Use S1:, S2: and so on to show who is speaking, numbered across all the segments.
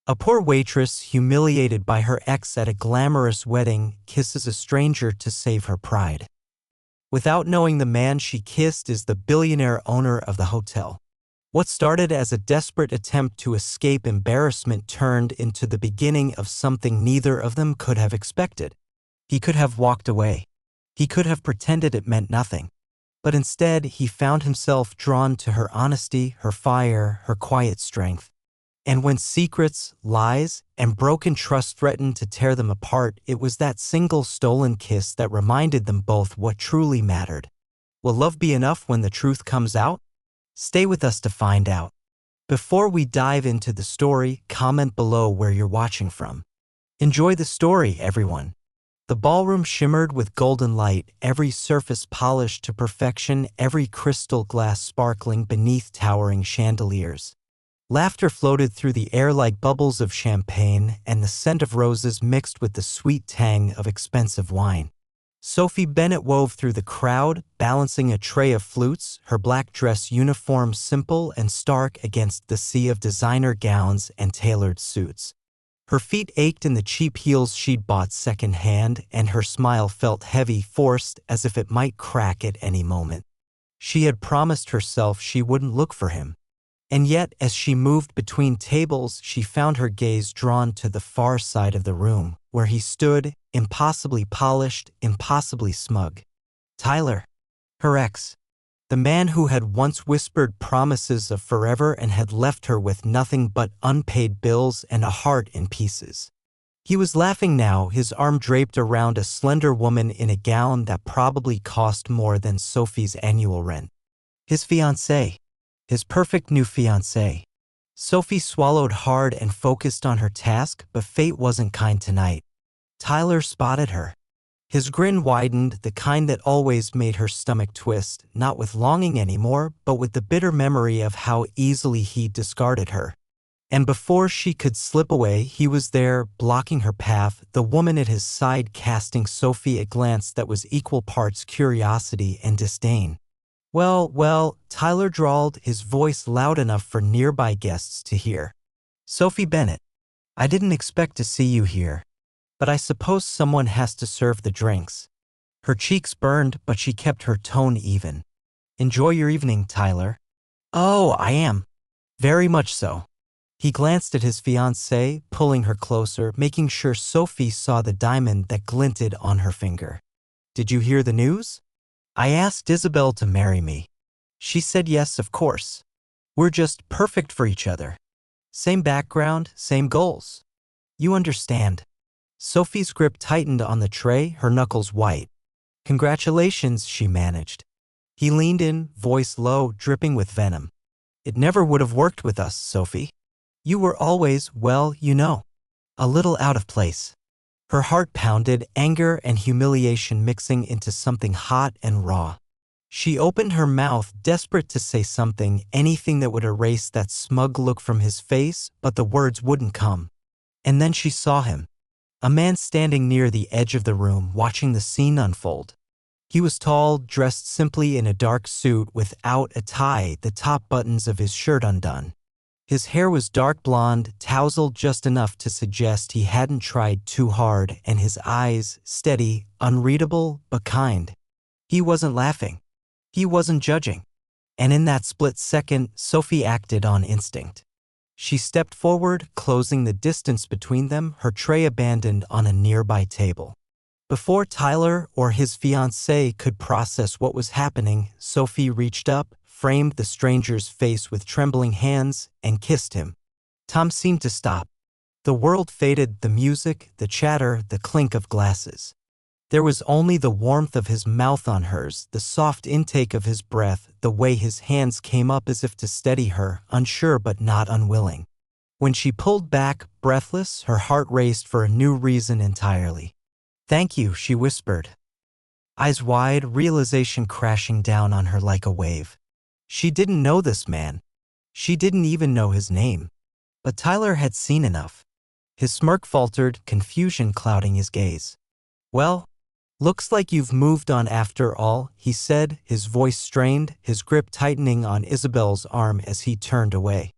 S1: A poor waitress, humiliated by her ex at a glamorous wedding, kisses a stranger to save her pride. Without knowing, the man she kissed is the billionaire owner of the hotel. What started as a desperate attempt to escape embarrassment turned into the beginning of something neither of them could have expected. He could have walked away. He could have pretended it meant nothing. But instead, he found himself drawn to her honesty, her fire, her quiet strength. And when secrets, lies, and broken trust threatened to tear them apart, it was that single stolen kiss that reminded them both what truly mattered. Will love be enough when the truth comes out? Stay with us to find out. Before we dive into the story, comment below where you're watching from. Enjoy the story, everyone. The ballroom shimmered with golden light, every surface polished to perfection, every crystal glass sparkling beneath towering chandeliers. Laughter floated through the air like bubbles of champagne, and the scent of roses mixed with the sweet tang of expensive wine. Sophie Bennett wove through the crowd, balancing a tray of flutes, her black dress uniform simple and stark against the sea of designer gowns and tailored suits. Her feet ached in the cheap heels she'd bought secondhand, and her smile felt heavy, forced, as if it might crack at any moment. She had promised herself she wouldn't look for him. And yet, as she moved between tables, she found her gaze drawn to the far side of the room, where he stood, impossibly polished, impossibly smug. Tyler, her ex. The man who had once whispered promises of forever and had left her with nothing but unpaid bills and a heart in pieces. He was laughing now, his arm draped around a slender woman in a gown that probably cost more than Sophie's annual rent. His fiancée. His perfect new fiancée. Sophie swallowed hard and focused on her task, but fate wasn't kind tonight. Tyler spotted her. His grin widened, the kind that always made her stomach twist, not with longing anymore, but with the bitter memory of how easily he discarded her. And before she could slip away, he was there, blocking her path, the woman at his side casting Sophie a glance that was equal parts curiosity and disdain. Well, Tyler drawled, his voice loud enough for nearby guests to hear. Sophie Bennett, I didn't expect to see you here. But I suppose someone has to serve the drinks. Her cheeks burned, but she kept her tone even. Enjoy your evening, Tyler. Oh, I am. Very much so. He glanced at his fiancée, pulling her closer, making sure Sophie saw the diamond that glinted on her finger. Did you hear the news? I asked Isabel to marry me. She said yes, of course. We're just perfect for each other. Same background, same goals. You understand. Sophie's grip tightened on the tray, her knuckles white. Congratulations, she managed. He leaned in, voice low, dripping with venom. It never would have worked with us, Sophie. You were always, well, you know, a little out of place. Her heart pounded, anger and humiliation mixing into something hot and raw. She opened her mouth, desperate to say something, anything that would erase that smug look from his face, but the words wouldn't come. And then she saw him. A man standing near the edge of the room, watching the scene unfold. He was tall, dressed simply in a dark suit without a tie, the top buttons of his shirt undone. His hair was dark blonde, tousled just enough to suggest he hadn't tried too hard, and his eyes, steady, unreadable, but kind. He wasn't laughing. He wasn't judging. And in that split second, Sophie acted on instinct. She stepped forward, closing the distance between them, her tray abandoned on a nearby table. Before Tyler or his fiancée could process what was happening, Sophie reached up, framed the stranger's face with trembling hands, and kissed him. Time seemed to stop. The world faded, the music, the chatter, the clink of glasses. There was only the warmth of his mouth on hers, the soft intake of his breath, the way his hands came up as if to steady her, unsure but not unwilling. When she pulled back, breathless, her heart raced for a new reason entirely. "Thank you," she whispered. Eyes wide, realization crashing down on her like a wave. She didn't know this man. She didn't even know his name. But Tyler had seen enough. His smirk faltered, confusion clouding his gaze. "Well, looks like you've moved on after all," he said, his voice strained, his grip tightening on Isabel's arm as he turned away.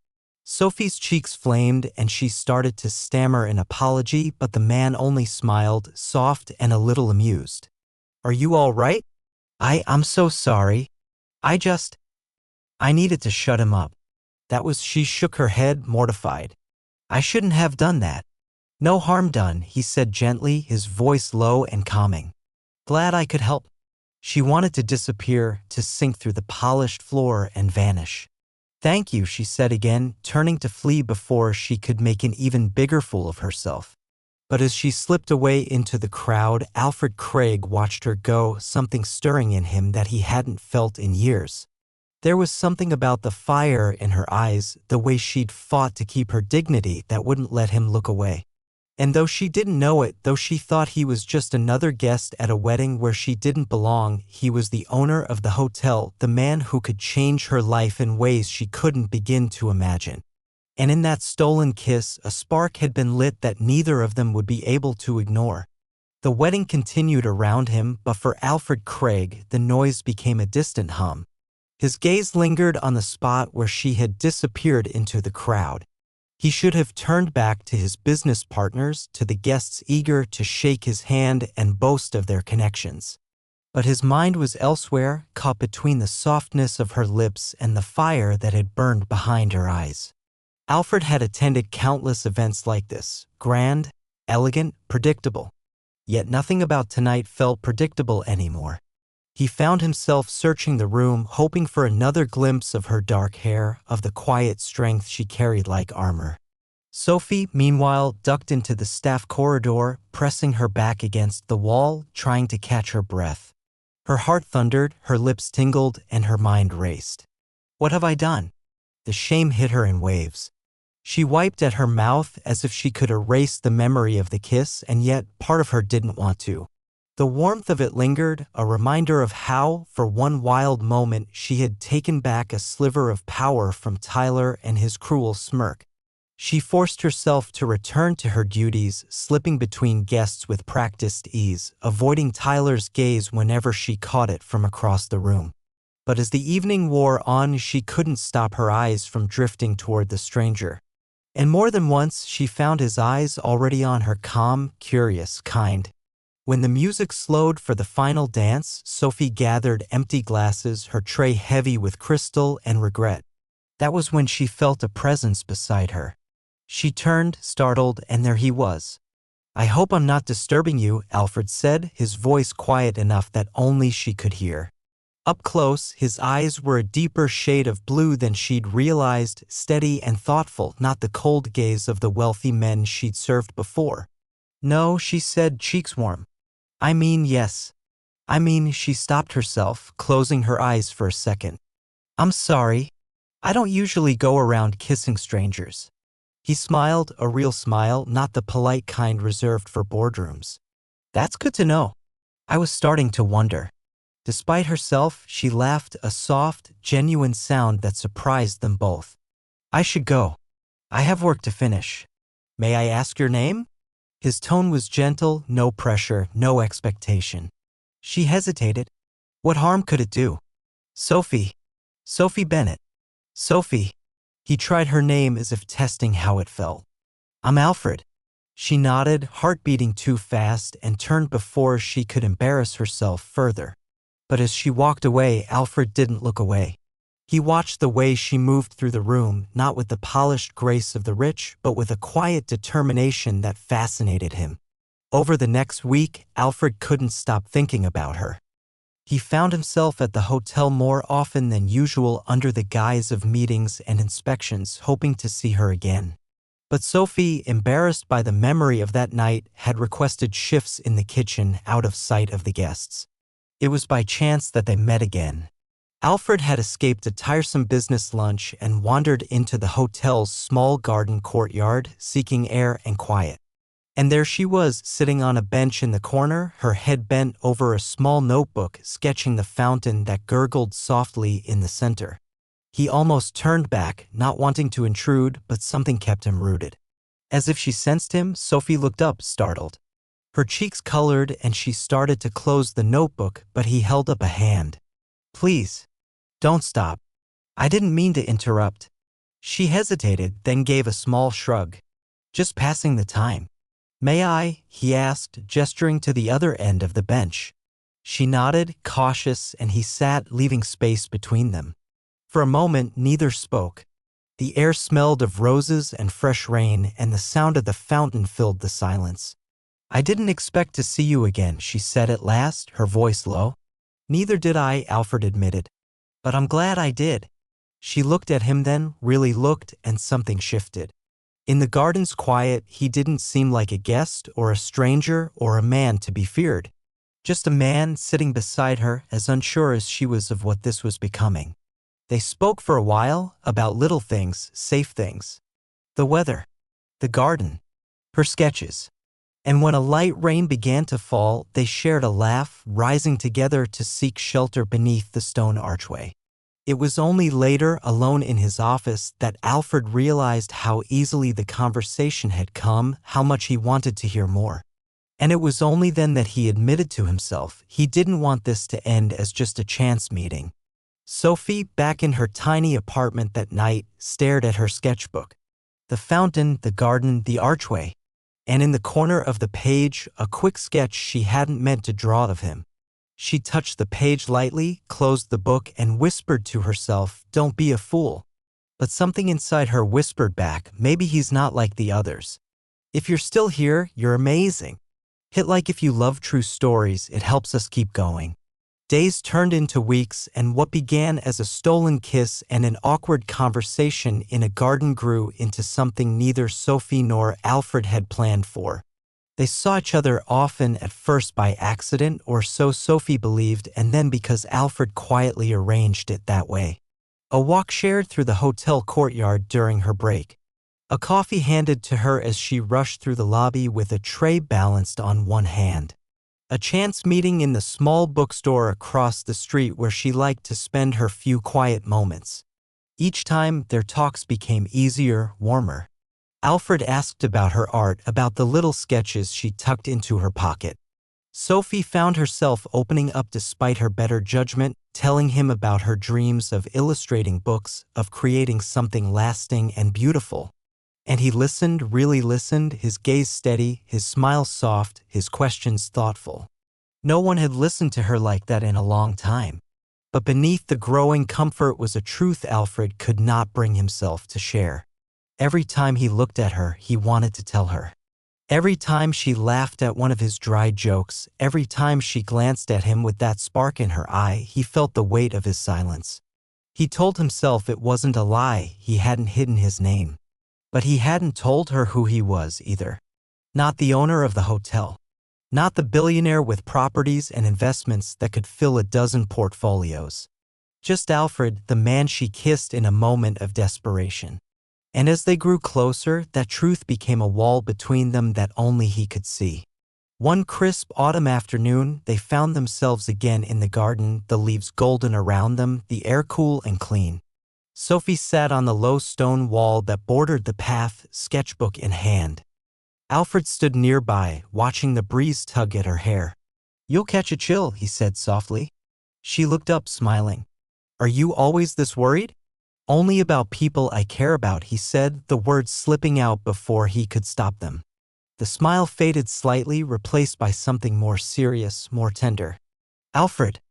S1: Sophie's cheeks flamed and she started to stammer an apology, but the man only smiled, soft and a little amused. Are you all right? I'm so sorry. I needed to shut him up. She shook her head, mortified. I shouldn't have done that. No harm done, he said gently, his voice low and calming. Glad I could help. She wanted to disappear, to sink through the polished floor and vanish. Thank you, she said again, turning to flee before she could make an even bigger fool of herself. But as she slipped away into the crowd, Alfred Craig watched her go, something stirring in him that he hadn't felt in years. There was something about the fire in her eyes, the way she'd fought to keep her dignity, that wouldn't let him look away. And though she didn't know it, though she thought he was just another guest at a wedding where she didn't belong, he was the owner of the hotel, the man who could change her life in ways she couldn't begin to imagine. And in that stolen kiss, a spark had been lit that neither of them would be able to ignore. The wedding continued around him, but for Alfred Craig, the noise became a distant hum. His gaze lingered on the spot where she had disappeared into the crowd. He should have turned back to his business partners, to the guests eager to shake his hand and boast of their connections. But his mind was elsewhere, caught between the softness of her lips and the fire that had burned behind her eyes. Alfred had attended countless events like this, grand, elegant, predictable. Yet nothing about tonight felt predictable anymore. He found himself searching the room, hoping for another glimpse of her dark hair, of the quiet strength she carried like armor. Sophie, meanwhile, ducked into the staff corridor, pressing her back against the wall, trying to catch her breath. Her heart thundered, her lips tingled, and her mind raced. What have I done? The shame hit her in waves. She wiped at her mouth as if she could erase the memory of the kiss, and yet part of her didn't want to. The warmth of it lingered, a reminder of how, for one wild moment, she had taken back a sliver of power from Tyler and his cruel smirk. She forced herself to return to her duties, slipping between guests with practiced ease, avoiding Tyler's gaze whenever she caught it from across the room. But as the evening wore on, she couldn't stop her eyes from drifting toward the stranger. And more than once, she found his eyes already on her, calm, curious, kind. When the music slowed for the final dance, Sophie gathered empty glasses, her tray heavy with crystal and regret. That was when she felt a presence beside her. She turned, startled, and there he was. I hope I'm not disturbing you, Alfred said, his voice quiet enough that only she could hear. Up close, his eyes were a deeper shade of blue than she'd realized, steady and thoughtful, not the cold gaze of the wealthy men she'd served before. No, she said, cheeks warm. Yes. She stopped herself, closing her eyes for a second. I'm sorry. I don't usually go around kissing strangers. He smiled, a real smile, not the polite kind reserved for boardrooms. That's good to know. I was starting to wonder. Despite herself, she laughed, a soft, genuine sound that surprised them both. I should go. I have work to finish. May I ask your name? His tone was gentle, no pressure, no expectation. She hesitated. What harm could it do? Sophie. Sophie Bennett. Sophie. He tried her name as if testing how it felt. I'm Alfred. She nodded, heart beating too fast, and turned before she could embarrass herself further. But as she walked away, Alfred didn't look away. He watched the way she moved through the room, not with the polished grace of the rich, but with a quiet determination that fascinated him. Over the next week, Alfred couldn't stop thinking about her. He found himself at the hotel more often than usual under the guise of meetings and inspections, hoping to see her again. But Sophie, embarrassed by the memory of that night, had requested shifts in the kitchen out of sight of the guests. It was by chance that they met again. Alfred had escaped a tiresome business lunch and wandered into the hotel's small garden courtyard, seeking air and quiet. And there she was, sitting on a bench in the corner, her head bent over a small notebook, sketching the fountain that gurgled softly in the center. He almost turned back, not wanting to intrude, but something kept him rooted. As if she sensed him, Sophie looked up, startled. Her cheeks colored and she started to close the notebook, but he held up a hand. Please. Don't stop. I didn't mean to interrupt. She hesitated, then gave a small shrug. Just passing the time. May I? He asked, gesturing to the other end of the bench. She nodded, cautious, and he sat, leaving space between them. For a moment, neither spoke. The air smelled of roses and fresh rain, and the sound of the fountain filled the silence. I didn't expect to see you again, she said at last, her voice low. Neither did I, Alfred admitted. But I'm glad I did. She looked at him then, really looked, and something shifted. In the garden's quiet, he didn't seem like a guest or a stranger or a man to be feared. Just a man sitting beside her, as unsure as she was of what this was becoming. They spoke for a while, about little things, safe things. The weather. The garden. Her sketches. And when a light rain began to fall, they shared a laugh, rising together to seek shelter beneath the stone archway. It was only later, alone in his office, that Alfred realized how easily the conversation had come, how much he wanted to hear more. And it was only then that he admitted to himself he didn't want this to end as just a chance meeting. Sophie, back in her tiny apartment that night, stared at her sketchbook. The fountain, the garden, the archway. And in the corner of the page, a quick sketch she hadn't meant to draw of him. She touched the page lightly, closed the book, and whispered to herself, "Don't be a fool." But something inside her whispered back, "Maybe he's not like the others. If you're still here, you're amazing." Hit like if you love true stories, it helps us keep going. Days turned into weeks, and what began as a stolen kiss and an awkward conversation in a garden grew into something neither Sophie nor Alfred had planned for. They saw each other often, at first by accident, or so Sophie believed, and then because Alfred quietly arranged it that way. A walk shared through the hotel courtyard during her break. A coffee handed to her as she rushed through the lobby with a tray balanced on one hand. A chance meeting in the small bookstore across the street where she liked to spend her few quiet moments. Each time, their talks became easier, warmer. Alfred asked about her art, about the little sketches she tucked into her pocket. Sophie found herself opening up despite her better judgment, telling him about her dreams of illustrating books, of creating something lasting and beautiful. And he listened, really listened, his gaze steady, his smile soft, his questions thoughtful. No one had listened to her like that in a long time. But beneath the growing comfort was a truth Alfred could not bring himself to share. Every time he looked at her, he wanted to tell her. Every time she laughed at one of his dry jokes, every time she glanced at him with that spark in her eye, he felt the weight of his silence. He told himself it wasn't a lie, he hadn't hidden his name. But he hadn't told her who he was either. Not the owner of the hotel. Not the billionaire with properties and investments that could fill a dozen portfolios. Just Alfred, the man she kissed in a moment of desperation. And as they grew closer, that truth became a wall between them that only he could see. One crisp autumn afternoon, they found themselves again in the garden, the leaves golden around them, the air cool and clean. Sophie sat on the low stone wall that bordered the path, sketchbook in hand. Alfred stood nearby, watching the breeze tug at her hair. "You'll catch a chill," he said softly. She looked up, smiling. "Are you always this worried?" "Only about people I care about," he said, the words slipping out before he could stop them. The smile faded slightly, replaced by something more serious, more tender. "Alfred."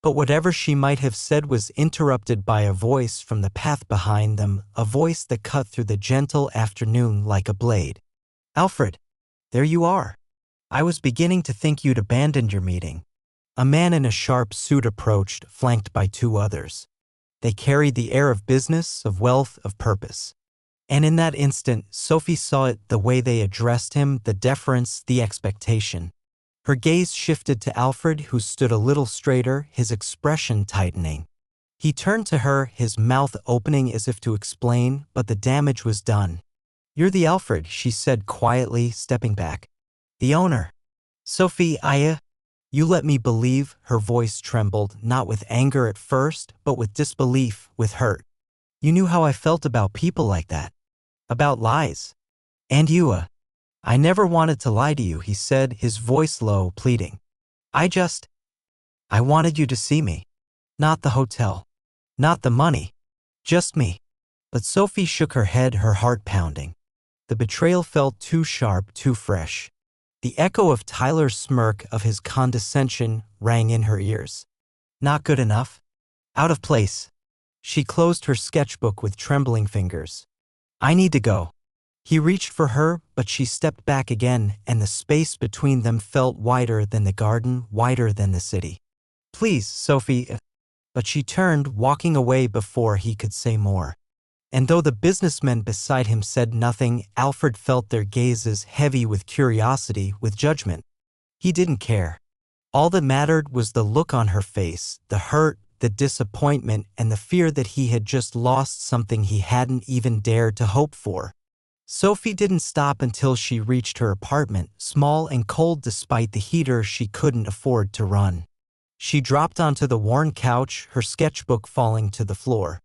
S1: But whatever she might have said was interrupted by a voice from the path behind them, a voice that cut through the gentle afternoon like a blade. "Alfred, there you are. I was beginning to think you'd abandoned your meeting." A man in a sharp suit approached, flanked by two others. They carried the air of business, of wealth, of purpose. And in that instant, Sophie saw it, the way they addressed him, the deference, the expectation. Her gaze shifted to Alfred, who stood a little straighter, his expression tightening. He turned to her, his mouth opening as if to explain, but the damage was done. "You're the Alfred," she said quietly, stepping back. "The owner." "Sophie, you let me believe," her voice trembled, not with anger at first, but with disbelief, with hurt. "You knew how I felt about people like that. About lies. And you, I never wanted to lie to you," he said, his voice low, pleading. I wanted you to see me. Not the hotel. Not the money. Just me. But Sophie shook her head, her heart pounding. The betrayal felt too sharp, too fresh. The echo of Tyler's smirk, of his condescension, rang in her ears. Not good enough? Out of place. She closed her sketchbook with trembling fingers. I need to go. He reached for her, but she stepped back again, and the space between them felt wider than the garden, wider than the city. Please, Sophie. But she turned, walking away before he could say more. And though the businessmen beside him said nothing, Alfred felt their gazes heavy with curiosity, with judgment. He didn't care. All that mattered was the look on her face, the hurt, the disappointment, and the fear that he had just lost something he hadn't even dared to hope for. Sophie didn't stop until she reached her apartment, small and cold despite the heater she couldn't afford to run. She dropped onto the worn couch, her sketchbook falling to the floor.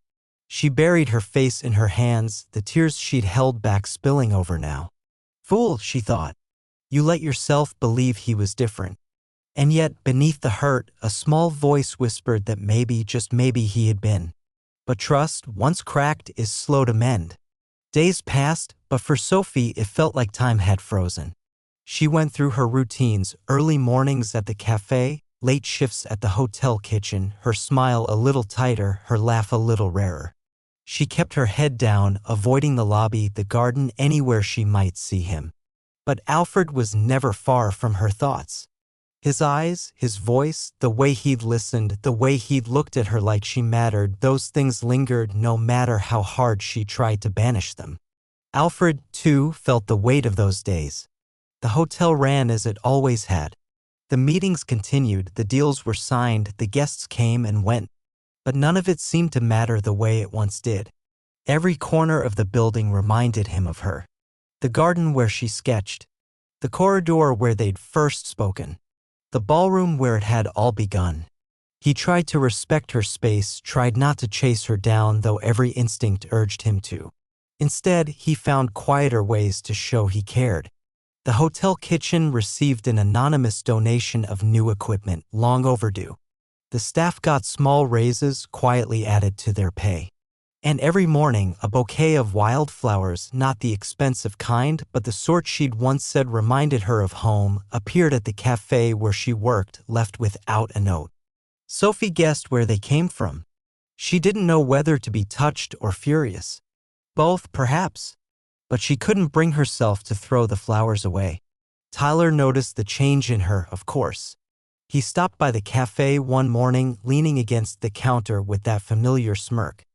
S1: She buried her face in her hands, the tears she'd held back spilling over now. Fool, she thought. You let yourself believe he was different. And yet, beneath the hurt, a small voice whispered that maybe, just maybe, he had been. But trust, once cracked, is slow to mend. Days passed, but for Sophie it felt like time had frozen. She went through her routines, early mornings at the cafe, late shifts at the hotel kitchen, her smile a little tighter, her laugh a little rarer. She kept her head down, avoiding the lobby, the garden, anywhere she might see him. But Alfred was never far from her thoughts. His eyes, his voice, the way he'd listened, the way he'd looked at her like she mattered, those things lingered no matter how hard she tried to banish them. Alfred, too, felt the weight of those days. The hotel ran as it always had. The meetings continued, the deals were signed, the guests came and went. But none of it seemed to matter the way it once did. Every corner of the building reminded him of her. The garden where she sketched. The corridor where they'd first spoken. The ballroom where it had all begun. He tried to respect her space, tried not to chase her down, though every instinct urged him to. Instead, he found quieter ways to show he cared. The hotel kitchen received an anonymous donation of new equipment, long overdue. The staff got small raises, quietly added to their pay. And every morning, a bouquet of wildflowers, not the expensive kind, but the sort she'd once said reminded her of home, appeared at the cafe where she worked, left without a note. Sophie guessed where they came from. She didn't know whether to be touched or furious. Both, perhaps. But she couldn't bring herself to throw the flowers away. Tyler noticed the change in her, of course. He stopped by the cafe one morning, leaning against the counter with that familiar smirk.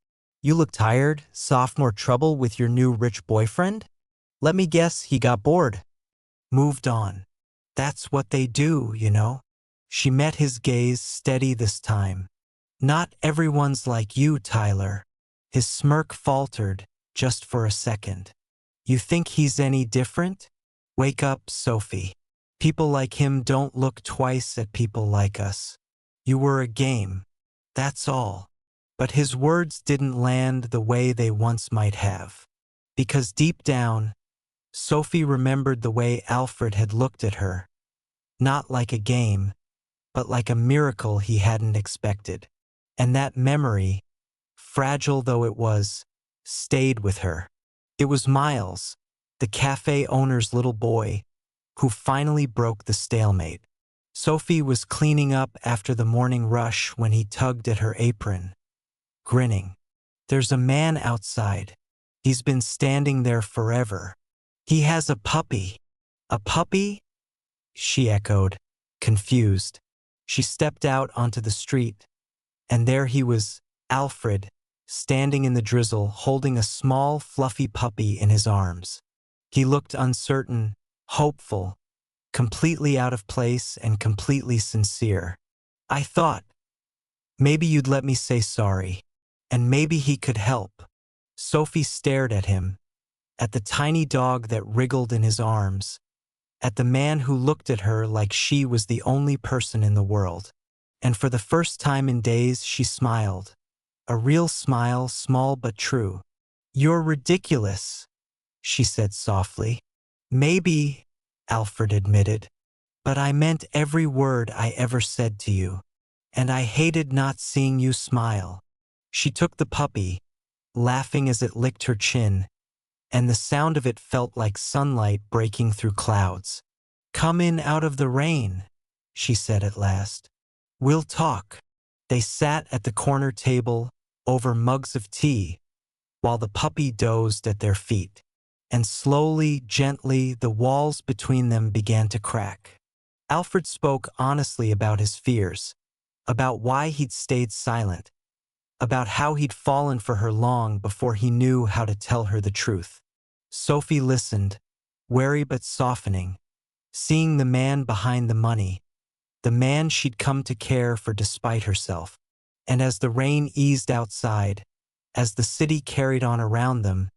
S1: You look tired, sophomore trouble with your new rich boyfriend? Let me guess, he got bored. Moved on. That's what they do, you know. She met his gaze, steady this time. Not everyone's like you, Tyler. His smirk faltered, just for a second. You think he's any different? Wake up, Sophie. People like him don't look twice at people like us. You were a game. That's all. But his words didn't land the way they once might have. Because deep down, Sophie remembered the way Alfred had looked at her. Not like a game, but like a miracle he hadn't expected. And that memory, fragile though it was, stayed with her. It was Miles, the cafe owner's little boy, who finally broke the stalemate. Sophie was cleaning up after the morning rush when he tugged at her apron, grinning. There's a man outside. He's been standing there forever. He has a puppy. A puppy? She echoed, confused. She stepped out onto the street, and there he was, Alfred, standing in the drizzle, holding a small, fluffy puppy in his arms. He looked uncertain, hopeful, completely out of place and completely sincere. I thought, maybe you'd let me say sorry, and maybe he could help. Sophie stared at him, at the tiny dog that wriggled in his arms, at the man who looked at her like she was the only person in the world. And for the first time in days, she smiled. A real smile, small but true. You're ridiculous, she said softly. Maybe, Alfred admitted, but I meant every word I ever said to you, and I hated not seeing you smile. She took the puppy, laughing as it licked her chin, and the sound of it felt like sunlight breaking through clouds. "Come in out of the rain," she said at last. "We'll talk." They sat at the corner table, over mugs of tea, while the puppy dozed at their feet. And slowly, gently, the walls between them began to crack. Alfred spoke honestly about his fears, about why he'd stayed silent, about how he'd fallen for her long before he knew how to tell her the truth. Sophie listened, wary but softening, seeing the man behind the money, the man she'd come to care for despite herself. And as the rain eased outside, as the city carried on around them,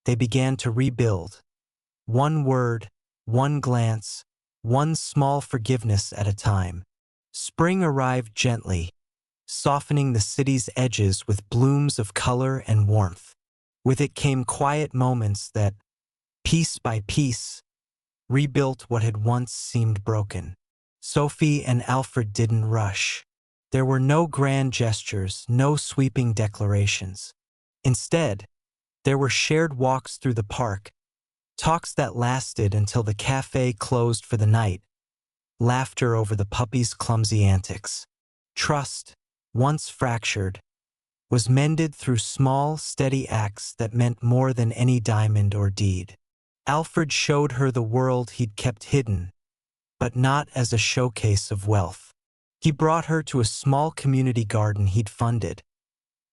S1: they began to rebuild. One word, one glance, one small forgiveness at a time. Spring arrived gently, softening the city's edges with blooms of color and warmth. With it came quiet moments that, piece by piece, rebuilt what had once seemed broken. Sophie and Alfred didn't rush. There were no grand gestures, no sweeping declarations. Instead, there were shared walks through the park, talks that lasted until the cafe closed for the night, laughter over the puppy's clumsy antics. Trust, once fractured, was mended through small, steady acts that meant more than any diamond or deed. Alfred showed her the world he'd kept hidden, but not as a showcase of wealth. He brought her to a small community garden he'd funded,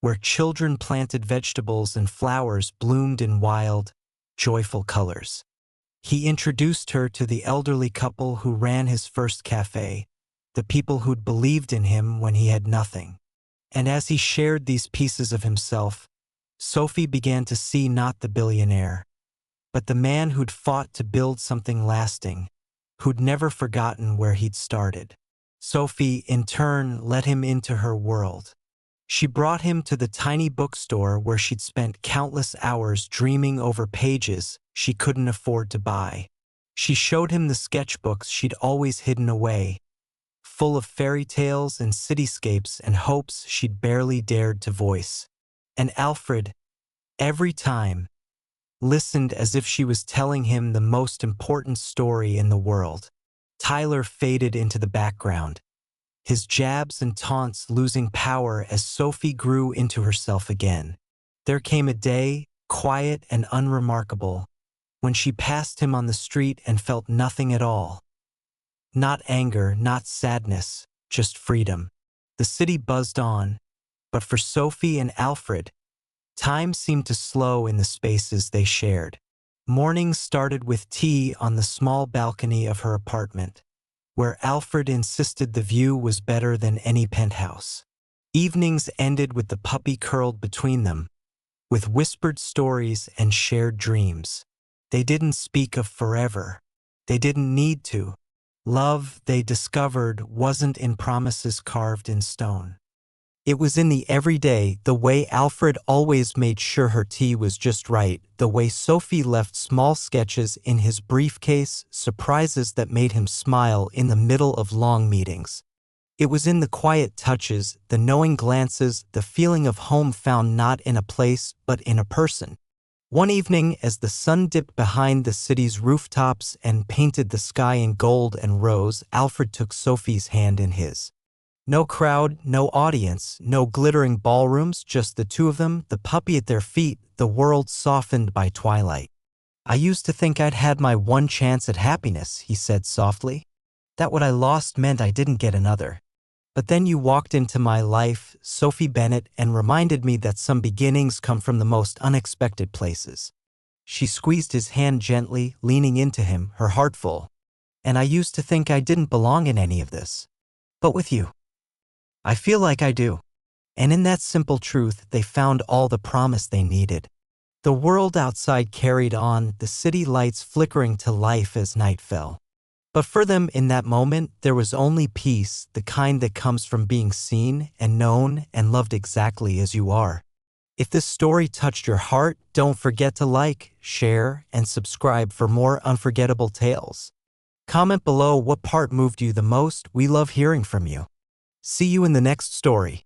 S1: where children planted vegetables and flowers bloomed in wild, joyful colors. He introduced her to the elderly couple who ran his first cafe, the people who'd believed in him when he had nothing. And as he shared these pieces of himself, Sophie began to see not the billionaire, but the man who'd fought to build something lasting, who'd never forgotten where he'd started. Sophie, in turn, let him into her world. She brought him to the tiny bookstore where she'd spent countless hours dreaming over pages she couldn't afford to buy. She showed him the sketchbooks she'd always hidden away, full of fairy tales and cityscapes and hopes she'd barely dared to voice. And Alfred, every time, listened as if she was telling him the most important story in the world. Tyler faded into the background, his jabs and taunts losing power as Sophie grew into herself again. There came a day, quiet and unremarkable, when she passed him on the street and felt nothing at all. Not anger, not sadness, just freedom. The city buzzed on, but for Sophie and Alfred, time seemed to slow in the spaces they shared. Mornings started with tea on the small balcony of her apartment, where Alfred insisted the view was better than any penthouse. Evenings ended with the puppy curled between them, with whispered stories and shared dreams. They didn't speak of forever. They didn't need to. Love, they discovered, wasn't in promises carved in stone. It was in the everyday, the way Alfred always made sure her tea was just right, the way Sophie left small sketches in his briefcase, surprises that made him smile in the middle of long meetings. It was in the quiet touches, the knowing glances, the feeling of home found not in a place but in a person. One evening, as the sun dipped behind the city's rooftops and painted the sky in gold and rose, Alfred took Sophie's hand in his. No crowd, no audience, no glittering ballrooms, just the two of them, the puppy at their feet, the world softened by twilight. "I used to think I'd had my one chance at happiness," he said softly. "That what I lost meant I didn't get another. But then you walked into my life, Sophie Bennett, and reminded me that some beginnings come from the most unexpected places." She squeezed his hand gently, leaning into him, her heart full. "And I used to think I didn't belong in any of this. But with you, I feel like I do." And in that simple truth, they found all the promise they needed. The world outside carried on, the city lights flickering to life as night fell. But for them in that moment, there was only peace, the kind that comes from being seen and known and loved exactly as you are. If this story touched your heart, don't forget to like, share, and subscribe for more unforgettable tales. Comment below what part moved you the most. We love hearing from you. See you in the next story.